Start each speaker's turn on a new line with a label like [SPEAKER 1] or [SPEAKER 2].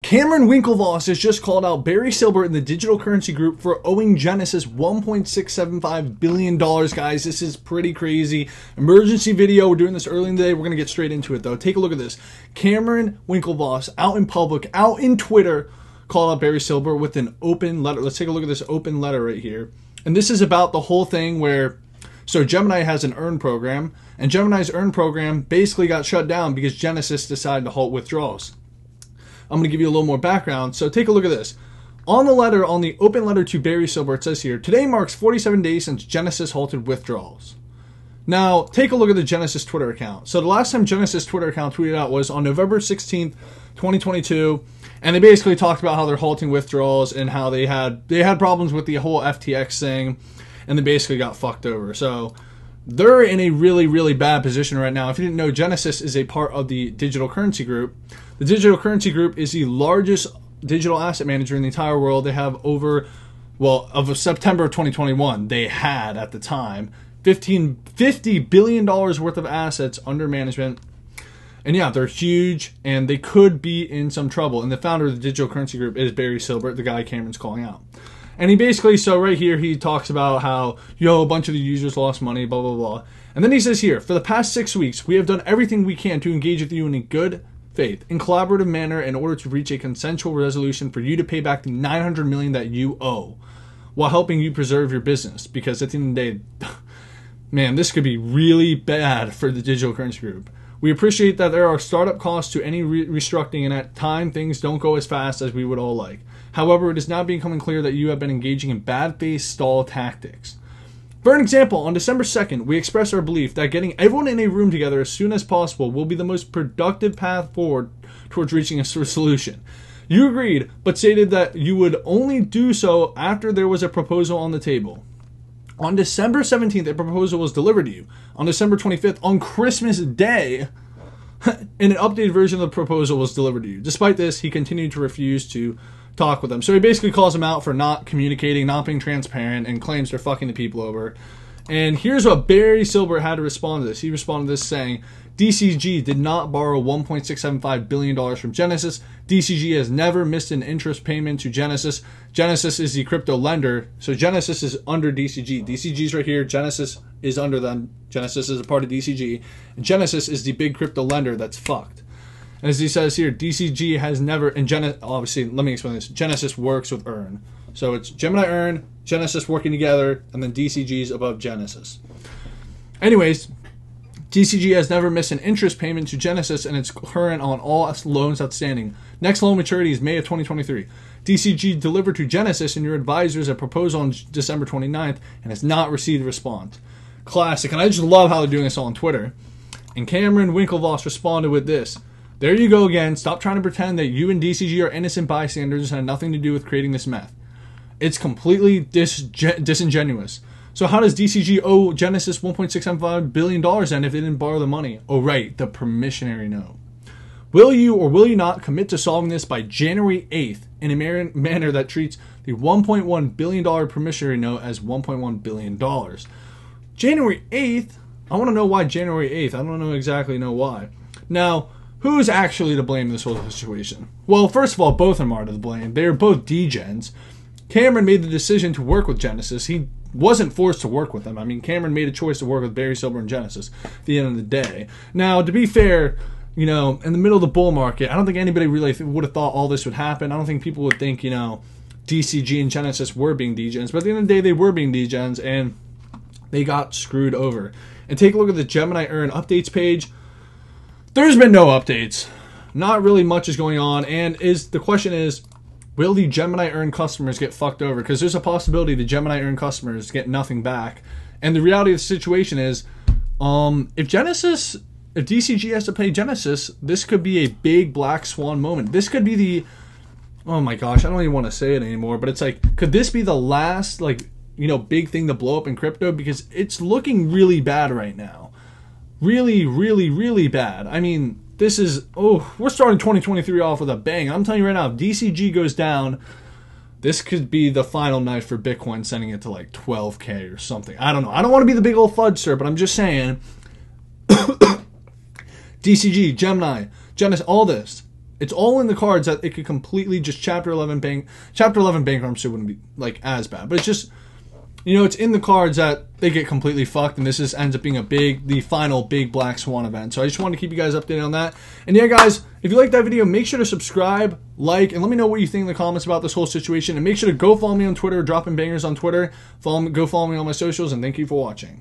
[SPEAKER 1] Cameron Winklevoss has just called out Barry Silbert in the digital currency group for owing Genesis $1.675 billion, guys. This is pretty crazy. Emergency video. We're doing this early in the day. We're going to get straight into it, though. Take a look at this. Cameron Winklevoss, out in public, out in Twitter, called out Barry Silbert with an open letter. Let's take a look at this open letter right here. And this is about the whole thing where, so Gemini has an earn program, and Gemini's earn program basically got shut down because Genesis decided to halt withdrawals. I'm going to give you a little more background. So take a look at this. On the letter, on the open letter to Barry Silbert, it says here, today marks 47 days since Genesis halted withdrawals. Now, take a look at the Genesis Twitter account. So the last time Genesis Twitter account tweeted out was on November 16th, 2022. And they basically talked about how they're halting withdrawals and how they had problems with the whole FTX thing. And they basically got fucked over. So they're in a really, really bad position right now. If you didn't know, Genesis is a part of the digital currency group. The digital currency group is the largest digital asset manager in the entire world. They have over, well, of September of 2021, they had at the time $50 billion worth of assets under management. And yeah, they're huge and they could be in some trouble. And the founder of the digital currency group is Barry Silbert, the guy Cameron's calling out. And he basically, so right here, he talks about how, a bunch of the users lost money, blah, blah, blah. And then he says here, for the past 6 weeks, we have done everything we can to engage with you in a good faith, in collaborative manner in order to reach a consensual resolution for you to pay back the $900 million that you owe while helping you preserve your business. Because at the end of the day, man, this could be really bad for the digital currency group. We appreciate that there are startup costs to any restructuring, and at times things don't go as fast as we would all like. However, it is now becoming clear that you have been engaging in bad faith stall tactics. For an example, on December 2nd, we expressed our belief that getting everyone in a room together as soon as possible will be the most productive path forward towards reaching a solution. You agreed, but stated that you would only do so after there was a proposal on the table. On December 17th, a proposal was delivered to you. On December 25th, on Christmas Day, an updated version of the proposal was delivered to you. Despite this, he continued to refuse to talk with them. So he basically calls them out for not communicating, not being transparent, and claims they're fucking the people over. And here's what Barry Silbert had to respond to this. He responded to this saying, DCG did not borrow $1.675 billion from Genesis. DCG has never missed an interest payment to Genesis. Genesis is the crypto lender. So Genesis is under DCG. DCG's right here. Genesis is under them. Genesis is a part of DCG. And Genesis is the big crypto lender that's fucked. And as he says here, DCG has never, and obviously, let me explain this. Genesis works with Earn. So it's Gemini Earn, Genesis working together, and then DCG's above Genesis. Anyways, DCG has never missed an interest payment to Genesis, and it's current on all loans outstanding. Next loan maturity is May of 2023. DCG delivered to Genesis and your advisors a proposal on December 29th and has not received a response. Classic. And I just love how they're doing this all on Twitter. And Cameron Winklevoss responded with this. There you go again. Stop trying to pretend that you and DCG are innocent bystanders and had nothing to do with creating this meth. It's completely disingenuous. So how does DCG owe Genesis $1.675 billion then if they didn't borrow the money? Oh, right, the promissory note. Will you or will you not commit to solving this by January 8th in a manner that treats the $1.1 billion promissory note as $1.1 billion? January 8th? I want to know why January 8th. I don't exactly know why. Now, who's actually to blame in this whole situation? Well, first of all, both of them are to blame. They are both degens. Cameron made the decision to work with Genesis. He wasn't forced to work with them. I mean, Cameron made a choice to work with Barry Silbert and Genesis at the end of the day. Now, to be fair, in the middle of the bull market, I don't think anybody really would have thought all this would happen. I don't think people would think, DCG and Genesis were being degens. But at the end of the day, they were being degens, and they got screwed over. And take a look at the Gemini Earn updates page. There's been no updates. Not really much is going on. And the question is, will the Gemini Earn customers get fucked over? Because there's a possibility the Gemini Earn customers get nothing back. And the reality of the situation is, if DCG has to pay Genesis, this could be a big black swan moment. This could be oh my gosh, I don't even want to say it anymore, but it's like, could this be the last, big thing to blow up in crypto? Because it's looking really bad right now. Really, really, really bad. I mean, we're starting 2023 off with a bang. I'm telling you right now, if DCG goes down, this could be the final night for Bitcoin, sending it to like 12K or something. I don't know. I don't want to be the big old fudge, sir, but I'm just saying, DCG, Gemini, Genesis, all this, it's all in the cards that it could completely just Chapter 11 bankruptcy wouldn't be like as bad, but it's just, you know, it's in the cards that they get completely fucked, and this ends up being the final big Black Swan event. So I just wanted to keep you guys updated on that. And yeah, guys, if you liked that video, make sure to subscribe, like, and let me know what you think in the comments about this whole situation. And make sure to go follow me on Twitter, dropping bangers on Twitter. Go follow me on my socials, and thank you for watching.